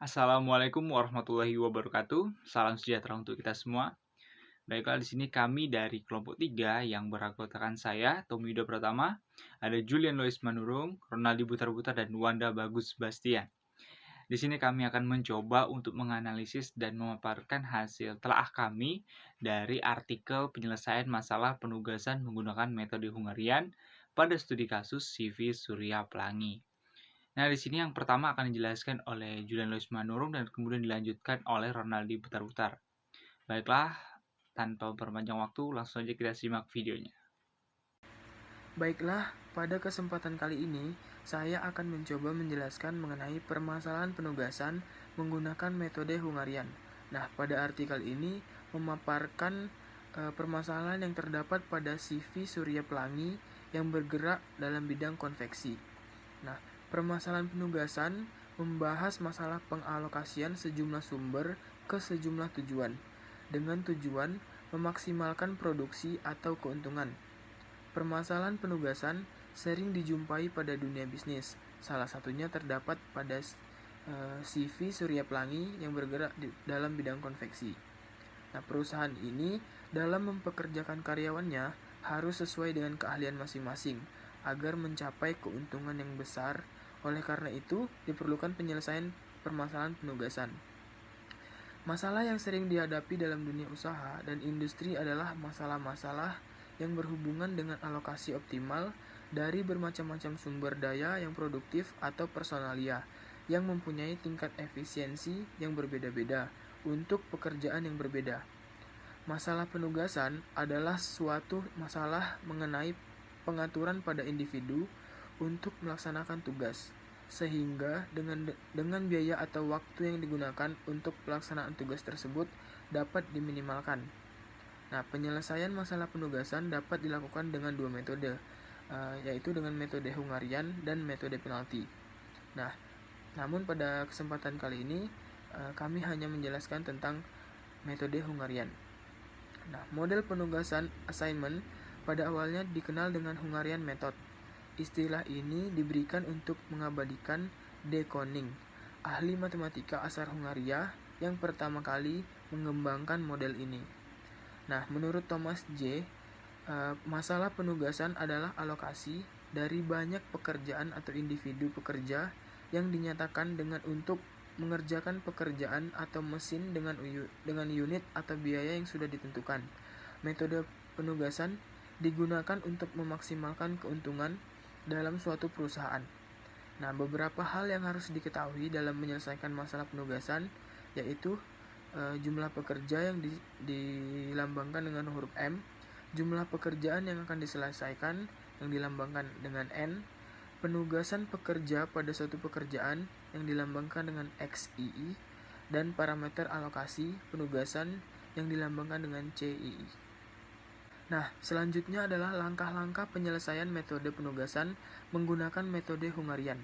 Assalamualaikum warahmatullahi wabarakatuh. Salam sejahtera untuk kita semua. Baiklah, di sini kami dari kelompok 3 yang beranggotakan saya, Tommy Yuda Pratama, ada Julian Lois Manurung, Ronaldi Butar-Butar, dan Wanda Bagus Bastian. Di sini kami akan mencoba untuk menganalisis dan memaparkan hasil telaah kami dari artikel penyelesaian masalah penugasan menggunakan metode Hungarian pada studi kasus CV Surya Pelangi. Nah, di sini yang pertama akan dijelaskan oleh Julian Lois Manurung dan kemudian dilanjutkan oleh Ronaldi Butar-Butar. Baiklah, tanpa memperpanjang waktu, langsung saja kita simak videonya. Baiklah, pada kesempatan kali ini, saya akan mencoba menjelaskan mengenai permasalahan penugasan menggunakan metode Hungarian. Nah, pada artikel ini memaparkan permasalahan yang terdapat pada CV Surya Pelangi yang bergerak dalam bidang konveksi. Nah, permasalahan penugasan membahas masalah pengalokasian sejumlah sumber ke sejumlah tujuan, dengan tujuan memaksimalkan produksi atau keuntungan. Permasalahan penugasan sering dijumpai pada dunia bisnis. Salah satunya terdapat pada CV Surya Pelangi yang bergerak dalam bidang konveksi. Nah, perusahaan ini dalam mempekerjakan karyawannya harus sesuai dengan keahlian masing-masing agar mencapai keuntungan yang besar. Oleh karena itu, diperlukan penyelesaian permasalahan penugasan. Masalah yang sering dihadapi dalam dunia usaha dan industri adalah masalah-masalah yang berhubungan dengan alokasi optimal dari bermacam-macam sumber daya yang produktif atau personalia yang mempunyai tingkat efisiensi yang berbeda-beda untuk pekerjaan yang berbeda. Masalah penugasan adalah suatu masalah mengenai pengaturan pada individu untuk melaksanakan tugas, sehingga dengan biaya atau waktu yang digunakan untuk pelaksanaan tugas tersebut dapat diminimalkan. Nah, penyelesaian masalah penugasan dapat dilakukan dengan dua metode, yaitu dengan metode Hungarian dan metode penalti. Nah, namun pada kesempatan kali ini kami hanya menjelaskan tentang metode Hungarian. Nah, model penugasan assignment pada awalnya dikenal dengan Hungarian method. Istilah ini diberikan untuk mengabadikan De Koning, ahli matematika asal Hungaria yang pertama kali mengembangkan model ini. Nah, menurut Thomas J., masalah penugasan adalah alokasi dari banyak pekerjaan atau individu pekerja yang dinyatakan dengan untuk mengerjakan pekerjaan atau mesin dengan unit atau biaya yang sudah ditentukan. Metode penugasan digunakan untuk memaksimalkan keuntungan dalam suatu perusahaan. Nah, beberapa hal yang harus diketahui dalam menyelesaikan masalah penugasan yaitu jumlah pekerja yang dilambangkan dengan huruf M, jumlah pekerjaan yang akan diselesaikan yang dilambangkan dengan N, penugasan pekerja pada suatu pekerjaan yang dilambangkan dengan XII, dan parameter alokasi penugasan yang dilambangkan dengan CII. Nah, selanjutnya adalah langkah-langkah penyelesaian metode penugasan menggunakan metode Hungarian.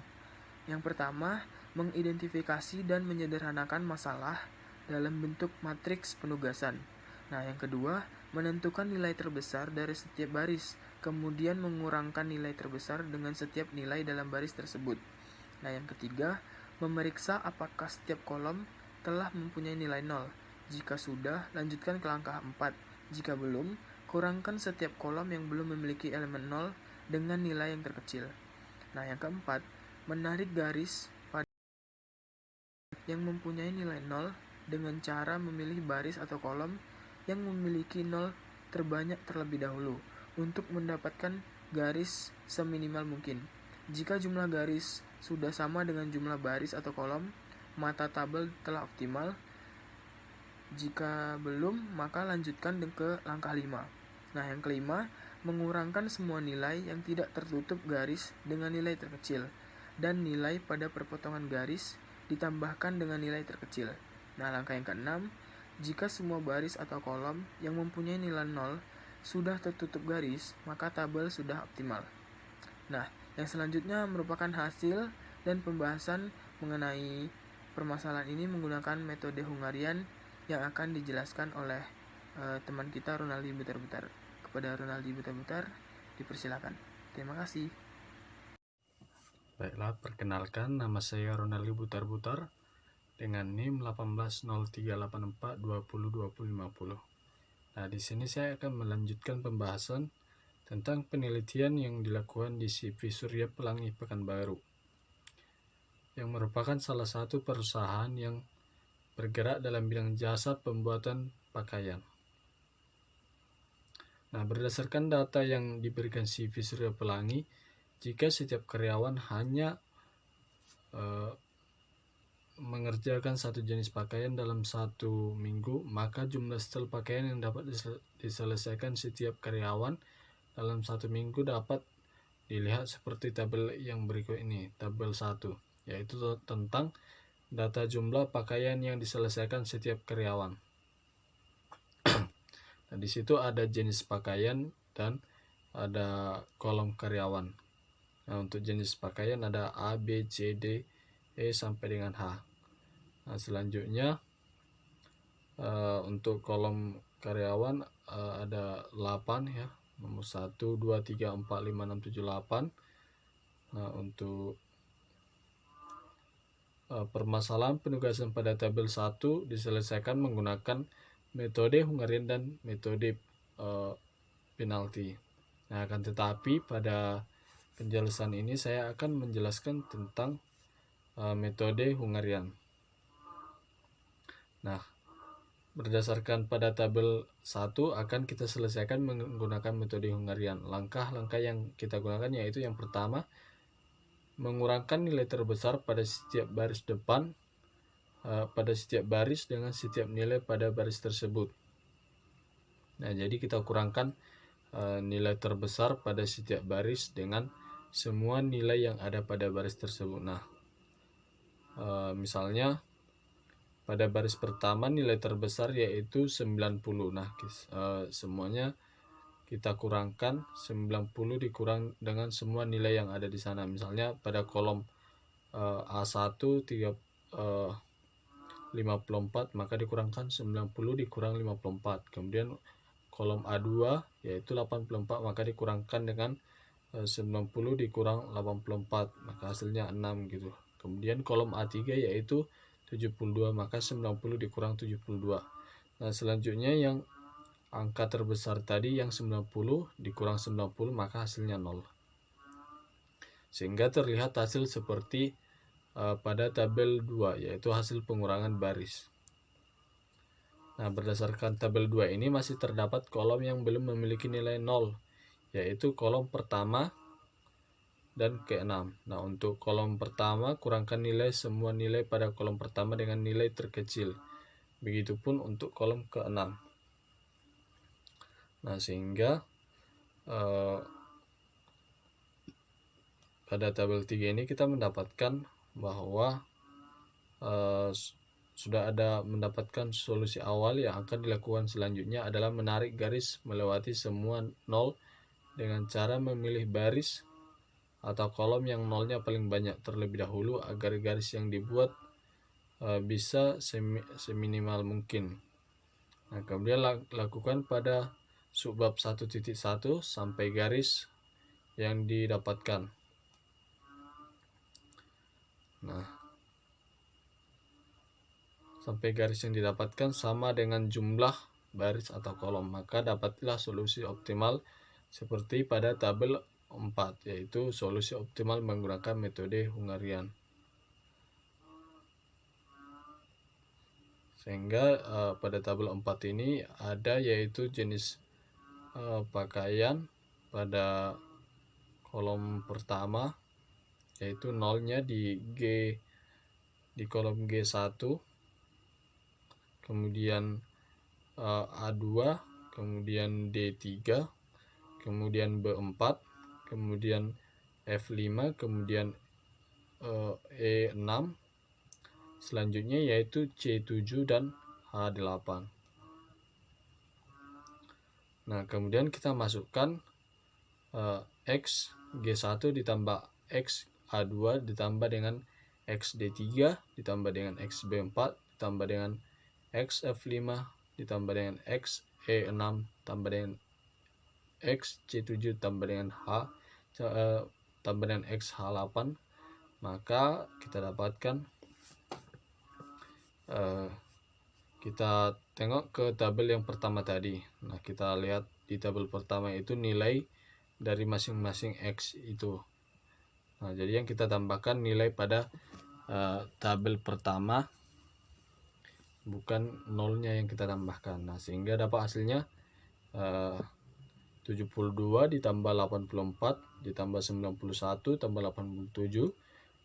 Yang pertama, mengidentifikasi dan menyederhanakan masalah dalam bentuk matriks penugasan. Nah, yang kedua, menentukan nilai terbesar dari setiap baris, kemudian mengurangkan nilai terbesar dengan setiap nilai dalam baris tersebut. Nah, yang ketiga, memeriksa apakah setiap kolom telah mempunyai nilai 0. Jika sudah, lanjutkan ke langkah 4. Jika belum, kurangkan setiap kolom yang belum memiliki elemen 0 dengan nilai yang terkecil. Nah, yang keempat, menarik garis pada yang mempunyai nilai 0 dengan cara memilih baris atau kolom yang memiliki 0 terbanyak terlebih dahulu untuk mendapatkan garis seminimal mungkin. Jika jumlah garis sudah sama dengan jumlah baris atau kolom, maka tabel telah optimal. Jika belum, maka lanjutkan ke langkah 5. Nah, yang kelima, mengurangkan semua nilai yang tidak tertutup garis dengan nilai terkecil, dan nilai pada perpotongan garis ditambahkan dengan nilai terkecil. Nah, langkah yang keenam, jika semua baris atau kolom yang mempunyai nilai 0 sudah tertutup garis, maka tabel sudah optimal. Nah, yang selanjutnya merupakan hasil dan pembahasan mengenai permasalahan ini menggunakan metode Hungarian yang akan dijelaskan oleh teman kita Ronaldi Butar-Butar. Kepada Ronaldi Butar-Butar, dipersilakan. Terima kasih. Baiklah, perkenalkan, nama saya Ronaldi Butar-Butar. dengan NIM 180384202050. Nah, di sini saya akan melanjutkan pembahasan tentang penelitian yang dilakukan di CV Surya Pelangi Pekanbaru, yang merupakan salah satu perusahaan yang bergerak dalam bidang jasa pembuatan pakaian. Nah, berdasarkan data yang diberikan CV Surya Pelangi, jika setiap karyawan hanya mengerjakan satu jenis pakaian dalam satu minggu, maka jumlah setel pakaian yang dapat diselesaikan setiap karyawan dalam satu minggu dapat dilihat seperti tabel yang berikut ini. Tabel 1, yaitu tentang data jumlah pakaian yang diselesaikan setiap karyawan. Nah, di situ ada jenis pakaian dan ada kolom karyawan. Nah, untuk jenis pakaian ada A, B, C, D, E sampai dengan H. Nah, selanjutnya untuk kolom karyawan ada 8 ya, nomor 1, 2, 3, 4, 5, 6, 7, 8. Nah, untuk permasalahan penugasan pada tabel 1 diselesaikan menggunakan metode Hungarian dan metode penalti. Nah, akan tetapi pada penjelasan ini saya akan menjelaskan tentang metode Hungarian. Nah, berdasarkan pada tabel 1 akan kita selesaikan menggunakan metode Hungarian. Langkah-langkah yang kita gunakan yaitu yang pertama, mengurangkan nilai terbesar pada setiap baris depan pada setiap baris dengan setiap nilai pada baris tersebut. Nah, jadi kita kurangkan nilai terbesar pada setiap baris dengan semua nilai yang ada pada baris tersebut. Nah, misalnya pada baris pertama nilai terbesar yaitu 90. Nah, semuanya kita kurangkan 90 dikurang dengan semua nilai yang ada di sana. Misalnya pada kolom A1 54, maka dikurangkan 90 dikurang 54. Kemudian kolom A2 yaitu 84, maka dikurangkan dengan 90 dikurang 84, maka hasilnya 6 gitu. Kemudian kolom A3 yaitu 72, maka 90 dikurang 72. Nah, selanjutnya yang angka terbesar tadi yang 90 dikurang 90, maka hasilnya 0. Sehingga terlihat hasil seperti pada tabel 2, yaitu hasil pengurangan baris. Nah, berdasarkan tabel 2 ini masih terdapat kolom yang belum memiliki nilai 0, yaitu kolom pertama dan ke-6. Nah, untuk kolom pertama kurangkan nilai semua nilai pada kolom pertama dengan nilai terkecil. Begitupun untuk kolom ke-6. Nah, sehingga pada tabel 3 ini kita mendapatkan bahwa sudah ada mendapatkan solusi awal. Yang akan dilakukan selanjutnya adalah menarik garis melewati semua 0 dengan cara memilih baris atau kolom yang nolnya paling banyak terlebih dahulu agar garis yang dibuat bisa seminimal mungkin. Nah, kemudian lakukan pada subbab 1.1 sampai garis yang didapatkan. Nah, sampai garis yang didapatkan sama dengan jumlah baris atau kolom, maka dapatlah solusi optimal seperti pada tabel 4, yaitu solusi optimal menggunakan metode Hungarian. Sehingga pada tabel 4 ini ada yaitu jenis pakaian pada kolom pertama, yaitu nolnya di kolom G1, kemudian A2, kemudian D3, kemudian B4, kemudian F5, kemudian E6, selanjutnya yaitu C7 dan H8. Nah, kemudian kita masukkan X G1 ditambah X A2 ditambah dengan X D3 ditambah dengan X B4 ditambah dengan X F5 ditambah dengan X E6 tambah dengan X C7 tambah dengan tambah dengan X H8, maka kita dapatkan Kita tengok ke tabel yang pertama tadi. Nah, kita lihat di tabel pertama itu nilai dari masing-masing X itu. Nah, jadi yang kita tambahkan nilai pada tabel pertama, bukan nolnya yang kita tambahkan. Nah, sehingga dapat hasilnya 72 ditambah 84 ditambah 91 tambah 87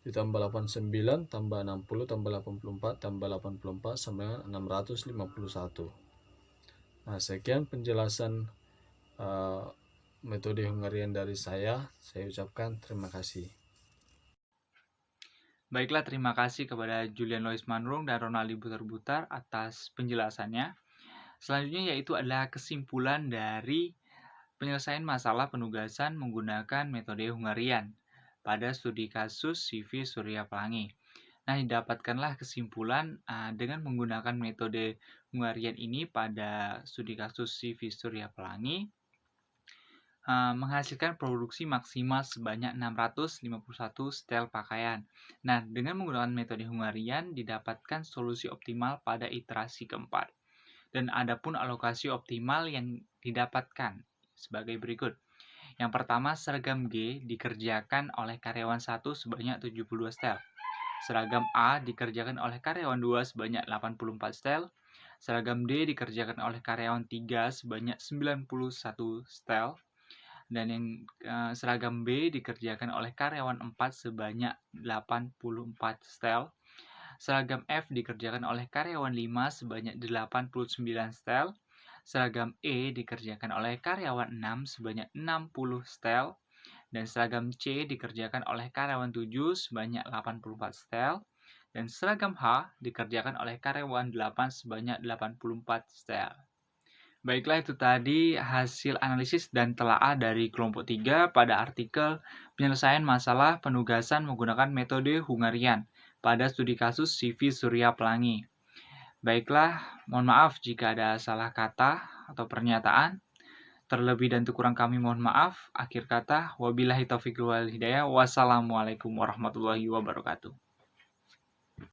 ditambah 89 tambah 60 tambah 84 tambah 84 sama 651. Nah, sekian penjelasan metode Hungarian dari saya ucapkan terima kasih. Baiklah, terima kasih kepada Julian Lois Manurung dan Ronaldi Butar-Butar atas penjelasannya. Selanjutnya yaitu adalah kesimpulan dari penyelesaian masalah penugasan menggunakan metode Hungarian pada studi kasus CV Surya Pelangi. Nah, didapatkanlah kesimpulan dengan menggunakan metode Hungarian ini pada studi kasus CV Surya Pelangi menghasilkan produksi maksimal sebanyak 651 setel pakaian. Nah, dengan menggunakan metode Hungarian didapatkan solusi optimal pada iterasi keempat. Dan adapun alokasi optimal yang didapatkan sebagai berikut. Yang pertama, seragam G dikerjakan oleh karyawan 1 sebanyak 72 setel. Seragam A dikerjakan oleh karyawan 2 sebanyak 84 setel. Seragam D dikerjakan oleh karyawan 3 sebanyak 91 setel. Dan yang seragam B dikerjakan oleh karyawan 4 sebanyak 84 setel. Seragam F dikerjakan oleh karyawan 5 sebanyak 89 setel. Seragam E dikerjakan oleh karyawan 6 sebanyak 60 setel. Dan seragam C dikerjakan oleh karyawan 7 sebanyak 84 setel. Dan seragam H dikerjakan oleh karyawan 8 sebanyak 84 setel. Baiklah, itu tadi hasil analisis dan telaah dari kelompok 3 pada artikel penyelesaian masalah penugasan menggunakan metode Hungarian pada studi kasus CV Surya Pelangi. Baiklah, mohon maaf jika ada salah kata atau pernyataan. Terlebih dan kurang kami mohon maaf. Akhir kata, wabillahi taufiq wal hidayah. Wassalamualaikum warahmatullahi wabarakatuh.